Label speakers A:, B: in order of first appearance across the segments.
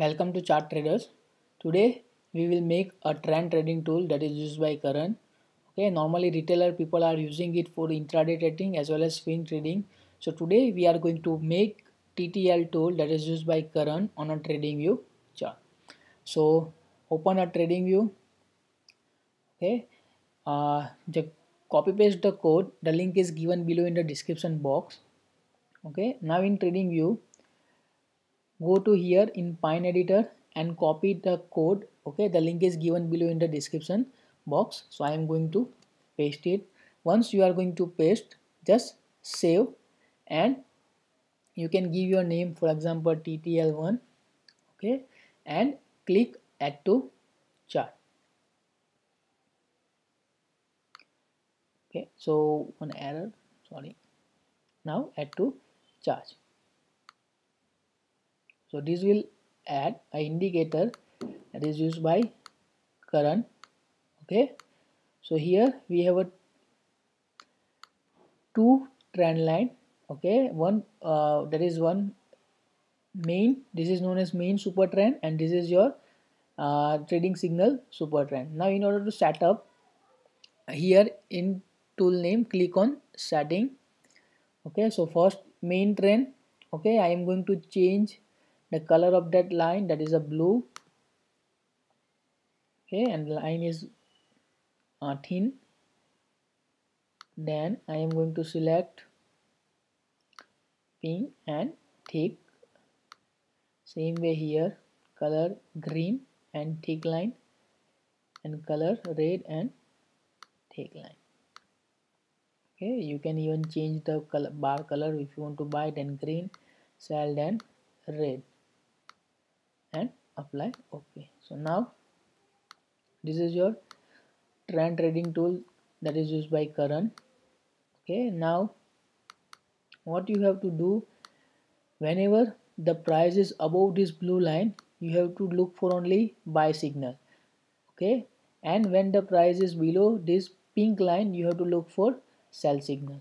A: Welcome to Chart Traders. Today we will make a trend trading tool that is used by Karan. Okay, normally retailer people are using it for intraday trading as well as swing trading. So today we are going to make TTL tool that is used by Karan on a trading view chart. So open a trading view. Okay, the copy paste the code. The link is given below in the description box. Okay, now in trading view, go to here in Pine editor and copy the code. Okay, the link is given below in the description box, so I am going to paste it. Once you are going to paste, just save and you can give your name, for example TTL1. Okay, and click add to chart. Okay, so one error, sorry. Now add to chart. So this will add a indicator that is used by Karan. Okay, so here we have a two trend line. Okay, one that is one main, this is known as main super trend, and this is your trading signal super trend. Now in order to set up, here in tool name click on setting. Okay, so first main trend. Okay, I am going to change the color of that line, that is a blue. Okay, and line is thin. Then I am going to select pink and thick. Same way here, color green and thick line, and color red and thick line. Okay, you can even change the color, bar color, if you want to buy then green, sell then red, and apply. Okay, so now this is your trend trading tool that is used by Karan. Okay, now what you have to do, whenever the price is above this blue line, you have to look for only buy signal. Okay, and when the price is below this pink line, you have to look for sell signal.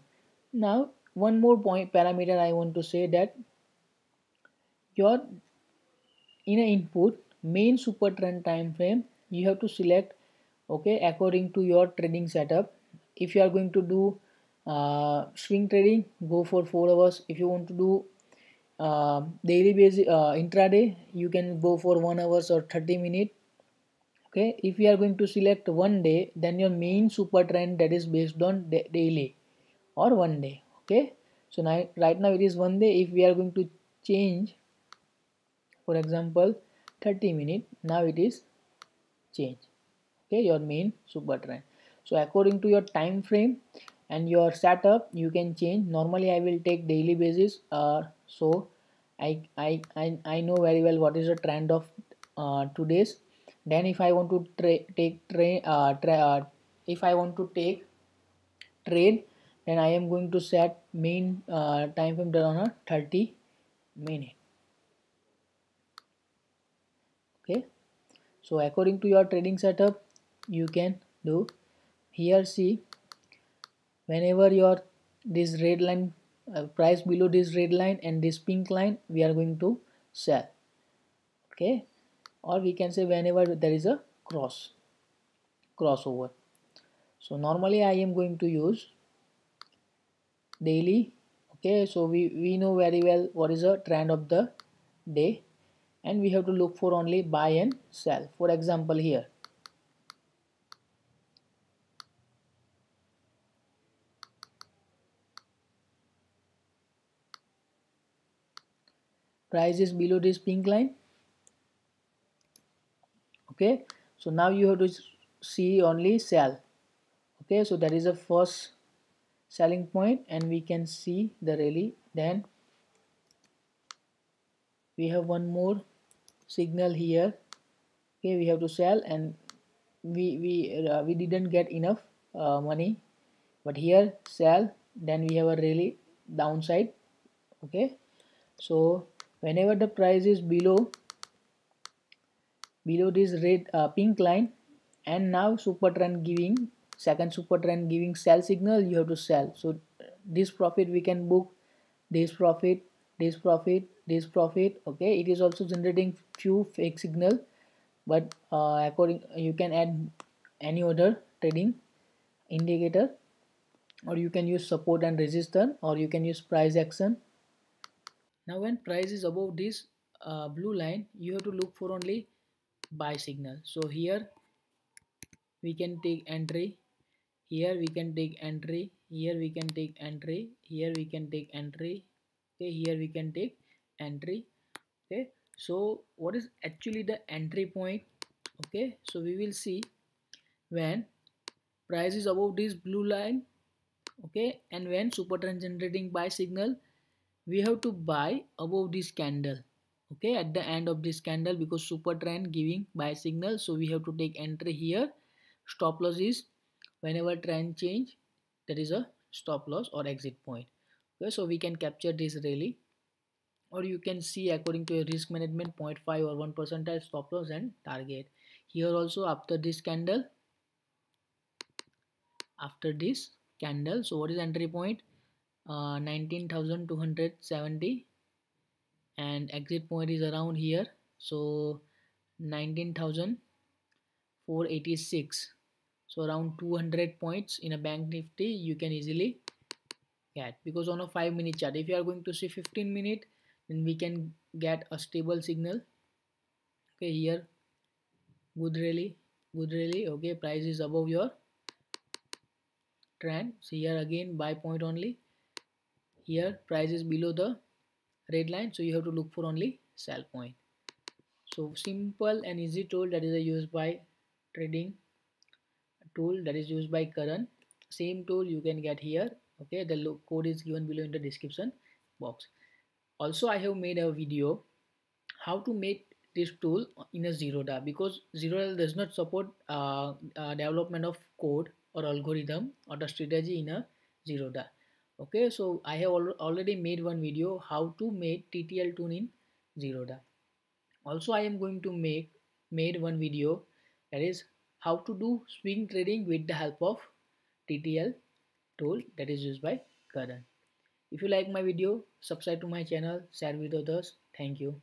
A: Now one more point parameter I want to say, that your in a input main super trend time frame you have to select, okay, according to your trading setup. If you are going to do swing trading, go for 4 hours. If you want to do daily basis intraday, you can go for 1 hours or 30 minutes. Okay, if you are going to select one day, then your main super trend that is based on daily or one day. Okay, so now right now it is one day. If we are going to change, for example 30 minutes, now it is change. Okay, your main super trend. So according to your time frame and your setup, you can change. Normally I will take daily basis, so I know very well what is the trend of today's. Then if I want to if I want to take trade, then I am going to set main time frame on a 30 minute. Okay, so according to your trading setup, you can do. Here see, whenever your this red line price below this red line and this pink line, we are going to sell. Okay, or we can say whenever there is a crossover. So normally I am going to use daily. Okay, so we know very well what is the trend of the day, and we have to look for only buy and sell. For example here, price is below this pink line. Okay, so now you have to see only sell. Okay, so that is the first selling point, and we can see the rally. Then we have one more signal here. Okay, we have to sell, and we didn't get enough money, but here sell, then we have a really downside. Okay, so whenever the price is below this red pink line, and now super trend giving second super trend giving sell signal, you have to sell. So this profit we can book, this profit this profit. Okay, it is also generating few fake signal, but according you can add any other trading indicator, or you can use support and resistance, or you can use price action. Now when price is above this blue line, you have to look for only buy signal. So here we can take entry, here we can take entry, here we can take entry, here we can take entry, okay, here we can take entry. Okay, so what is actually the entry point? Okay, so we will see when price is above this blue line, okay, and when super trend generating buy signal, we have to buy above this candle, okay, at the end of this candle, because super trend giving buy signal, so we have to take entry here. Stop loss is whenever trend change, there is a stop loss or exit point. Okay, so we can capture this really, or you can see according to your risk management 0.5 or 1 percentile stop loss and target. Here also after this candle, so what is entry point? 19,270, and exit point is around here, so 19,486. So around 200 points in a bank nifty you can easily get, because on a 5-minute chart, if you are going to see 15-minute, then we can get a stable signal. Okay, here good rally, okay, price is above your trend, so here again buy point only. Here price is below the red line, so you have to look for only sell point. So simple and easy tool that is a used by trading tool that is used by Karan. Same tool you can get here. Okay, the code is given below in the description box. Also I have made a video how to make this tool in a Zerodha, because Zerodha does not support development of code or algorithm or the strategy in a Zerodha. Okay, so I have already made one video how to make TTL tool in Zerodha. Also I am going to made one video, that is how to do swing trading with the help of TTL tool that is used by Karan. If you like my video, subscribe to my channel, share with others. Thank you.